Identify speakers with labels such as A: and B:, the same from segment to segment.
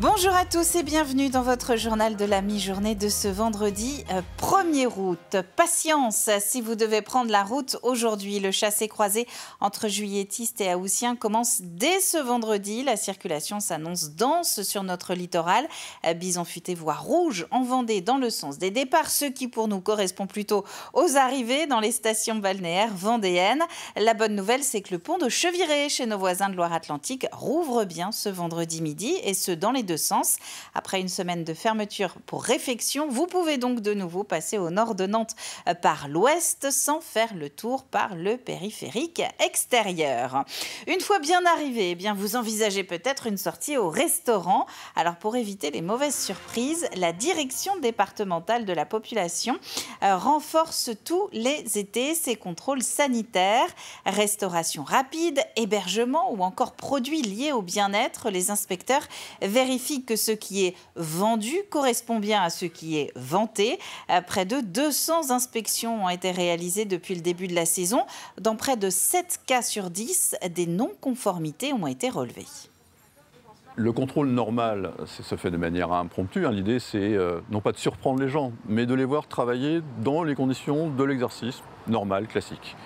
A: Bonjour à tous et bienvenue dans votre journal de la mi-journée de ce vendredi 1er août. Patience si vous devez prendre la route aujourd'hui. Le chassé-croisé entre juilletistes et haussiens commence dès ce vendredi. La circulation s'annonce dense sur notre littoral. Bison futé voie rouge en Vendée dans le sens des départs, ce qui pour nous correspond plutôt aux arrivées dans les stations balnéaires vendéennes. La bonne nouvelle, c'est que le pont de Cheviré chez nos voisins de Loire-Atlantique rouvre bien ce vendredi midi et ce dans les deux sens. Après une semaine de fermeture pour réfection, vous pouvez donc de nouveau passer au nord de Nantes par l'ouest sans faire le tour par le périphérique extérieur. Une fois bien arrivé, vous envisagez peut-être une sortie au restaurant. Alors pour éviter les mauvaises surprises, la direction départementale de la population renforce tous les étés ses contrôles sanitaires, restauration rapide, hébergement ou encore produits liés au bien-être. Les inspecteurs vérifient que ce qui est vendu correspond bien à ce qui est vanté. Près de 200 inspections ont été réalisées depuis le début de la saison. Dans près de 7 cas sur 10, des non-conformités ont été relevées.
B: Le contrôle normal, ça se fait de manière impromptue. L'idée, c'est non pas de surprendre les gens, mais de les voir travailler dans les conditions de l'exercice normal, classique.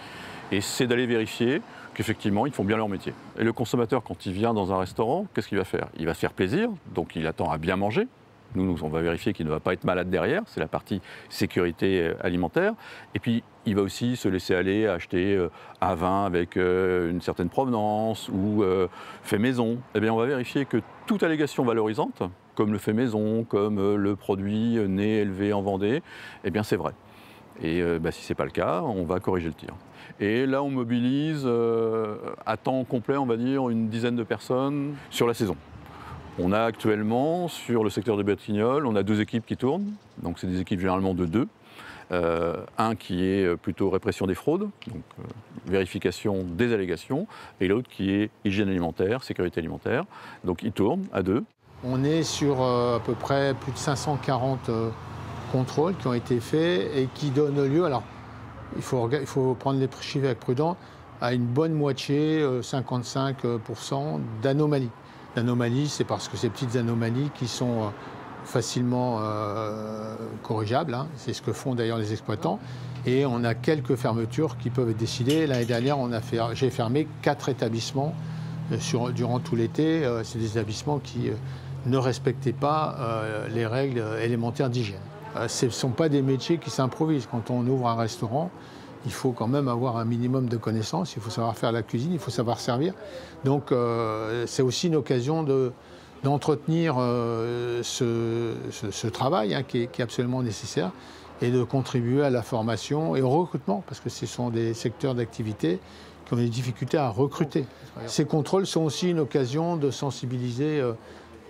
B: Et c'est d'aller vérifier qu'effectivement, ils font bien leur métier. Et le consommateur, quand il vient dans un restaurant, qu'est-ce qu'il va faire? Il va se faire plaisir, donc il attend à bien manger. Nous, on va vérifier qu'il ne va pas être malade derrière, c'est la partie sécurité alimentaire. Et puis, il va aussi se laisser aller acheter un vin avec une certaine provenance ou fait maison. Eh bien, on va vérifier que toute allégation valorisante, comme le fait maison, comme le produit né, élevé en Vendée, eh bien, c'est vrai. Et si ce n'est pas le cas, on va corriger le tir. Et là, on mobilise à temps complet, on va dire, une dizaine de personnes sur la saison. On a actuellement, sur le secteur de Batignolles, on a 2 équipes qui tournent. Donc, c'est des équipes généralement de 2. Un qui est plutôt répression des fraudes, donc vérification des allégations, et l'autre qui est hygiène alimentaire, sécurité alimentaire. Donc, ils tournent à 2.
C: On est sur à peu près plus de 540 contrôles qui ont été faits et qui donnent lieu, alors il faut prendre les chiffres avec prudence, à une bonne moitié, 55% d'anomalies. L'anomalies, c'est parce que ces petites anomalies qui sont facilement corrigeables, c'est ce que font d'ailleurs les exploitants, et on a quelques fermetures qui peuvent être décidées. L'année dernière, j'ai fermé 4 établissements durant tout l'été. C'est des établissements qui ne respectaient pas les règles élémentaires d'hygiène. Ce ne sont pas des métiers qui s'improvisent. Quand on ouvre un restaurant, il faut quand même avoir un minimum de connaissances, il faut savoir faire la cuisine, il faut savoir servir. Donc c'est aussi une occasion d'entretenir ce travail qui est absolument nécessaire et de contribuer à la formation et au recrutement, parce que ce sont des secteurs d'activité qui ont des difficultés à recruter. Ces contrôles sont aussi une occasion de sensibiliser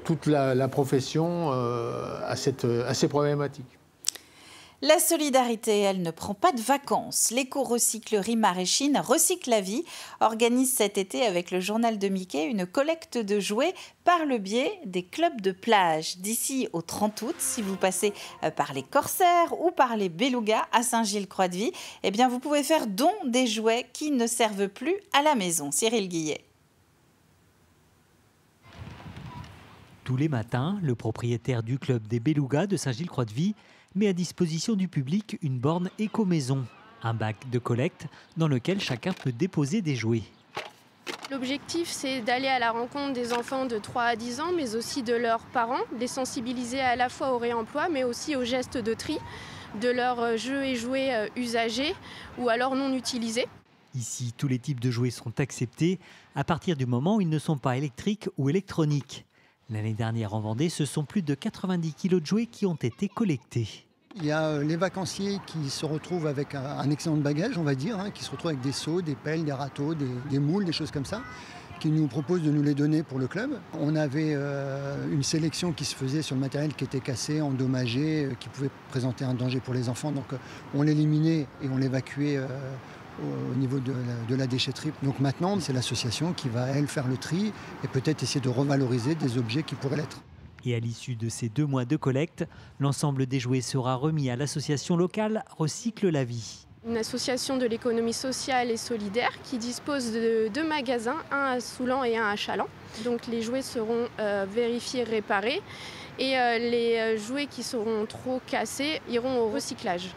C: toute la profession à ces problématiques.
A: La solidarité, elle ne prend pas de vacances. L'éco-recyclerie Maréchine Recycle la Vie organise cet été avec le journal de Mickey une collecte de jouets par le biais des clubs de plage. D'ici au 30 août, si vous passez par les Corsaires ou par les Belugas à Saint-Gilles-Croix-de-Vie, vous pouvez faire don des jouets qui ne servent plus à la maison. Cyril Guillet.
D: Tous les matins, le propriétaire du club des Belugas de Saint-Gilles-Croix-de-Vie met à disposition du public une borne éco-maison, un bac de collecte dans lequel chacun peut déposer des jouets.
E: L'objectif, c'est d'aller à la rencontre des enfants de 3 à 10 ans, mais aussi de leurs parents, les sensibiliser à la fois au réemploi, mais aussi aux gestes de tri de leurs jeux et jouets usagés ou alors non utilisés.
D: Ici, tous les types de jouets sont acceptés à partir du moment où ils ne sont pas électriques ou électroniques. L'année dernière en Vendée, ce sont plus de 90 kilos de jouets qui ont été collectés.
F: Il y a les vacanciers qui se retrouvent avec un excellent bagage, on va dire, qui se retrouvent avec des seaux, des pelles, des râteaux, des moules, des choses comme ça, qui nous proposent de nous les donner pour le club. On avait une sélection qui se faisait sur le matériel qui était cassé, endommagé, qui pouvait présenter un danger pour les enfants. Donc on l'éliminait et on l'évacuait au niveau de la déchetterie. Donc maintenant, c'est l'association qui va, elle, faire le tri et peut-être essayer de revaloriser des objets qui pourraient l'être.
D: Et à l'issue de ces 2 mois de collecte, l'ensemble des jouets sera remis à l'association locale Recycle la Vie.
E: Une association de l'économie sociale et solidaire qui dispose de 2 magasins, un à Soulan et un à Chaland. Donc les jouets seront vérifiés, réparés et les jouets qui seront trop cassés iront au recyclage.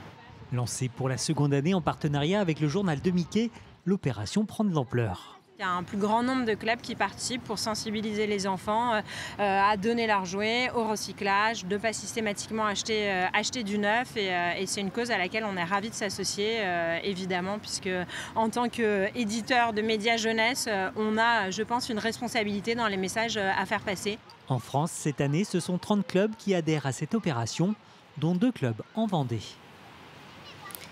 D: Lancée pour la seconde année en partenariat avec le journal de Mickey, l'opération prend de l'ampleur.
G: Il y a un plus grand nombre de clubs qui participent pour sensibiliser les enfants à donner leurs jouets, au recyclage, de ne pas systématiquement acheter du neuf. Et c'est une cause à laquelle on est ravis de s'associer, évidemment, puisque en tant qu'éditeur de médias jeunesse, on a, je pense, une responsabilité dans les messages à faire passer.
D: En France, cette année, ce sont 30 clubs qui adhèrent à cette opération, dont 2 clubs en Vendée.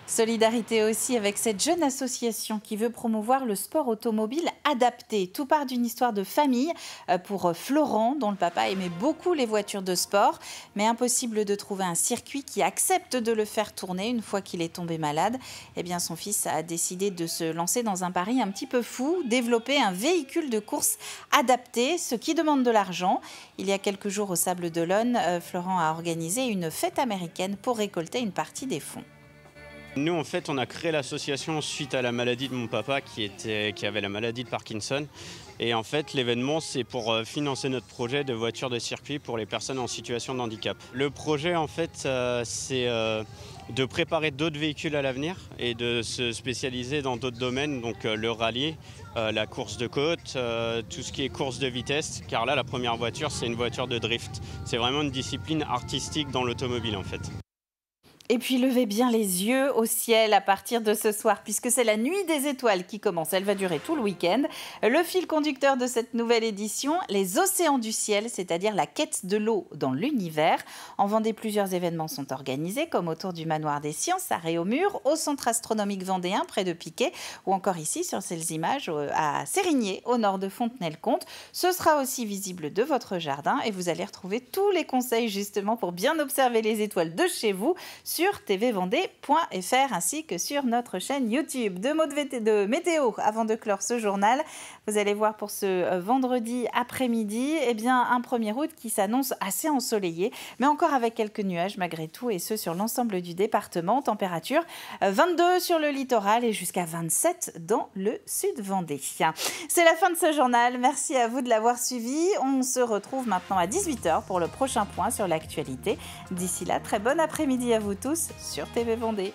A: Solidarité aussi avec cette jeune association qui veut promouvoir le sport automobile adapté. Tout part d'une histoire de famille pour Florent, dont le papa aimait beaucoup les voitures de sport, mais impossible de trouver un circuit qui accepte de le faire tourner une fois qu'il est tombé malade. Eh bien, son fils a décidé de se lancer dans un pari un petit peu fou, développer un véhicule de course adapté, ce qui demande de l'argent. Il y a quelques jours au Sables d'Olonne, Florent a organisé une fête américaine pour récolter une partie des fonds.
H: Nous, en fait, on a créé l'association suite à la maladie de mon papa qui avait la maladie de Parkinson. Et en fait, l'événement, c'est pour financer notre projet de voiture de circuit pour les personnes en situation de handicap. Le projet, en fait, c'est de préparer d'autres véhicules à l'avenir et de se spécialiser dans d'autres domaines, donc le rallye, la course de côte, tout ce qui est course de vitesse. Car là, la première voiture, c'est une voiture de drift. C'est vraiment une discipline artistique dans l'automobile, en fait.
A: Et puis levez bien les yeux au ciel à partir de ce soir, puisque c'est la nuit des étoiles qui commence. Elle va durer tout le week-end. Le fil conducteur de cette nouvelle édition, les océans du ciel, c'est-à-dire la quête de l'eau dans l'univers. En Vendée, plusieurs événements sont organisés, comme autour du Manoir des Sciences à Réaumur, au Centre astronomique vendéen près de Piquet, ou encore ici sur ces images à Sérigné, au nord de Fontenay-le-Comte. Ce sera aussi visible de votre jardin et vous allez retrouver tous les conseils justement pour bien observer les étoiles de chez vous sur tvvendée.fr ainsi que sur notre chaîne YouTube. 2 mots de météo avant de clore ce journal. Vous allez voir pour ce vendredi après-midi, eh bien, un 1er août qui s'annonce assez ensoleillé, mais encore avec quelques nuages malgré tout, et ce sur l'ensemble du département. Température 22 sur le littoral et jusqu'à 27 dans le sud Vendée. C'est la fin de ce journal. Merci à vous de l'avoir suivi. On se retrouve maintenant à 18h pour le prochain point sur l'actualité. D'ici là, très bon après-midi à vous tous sur TV Vendée.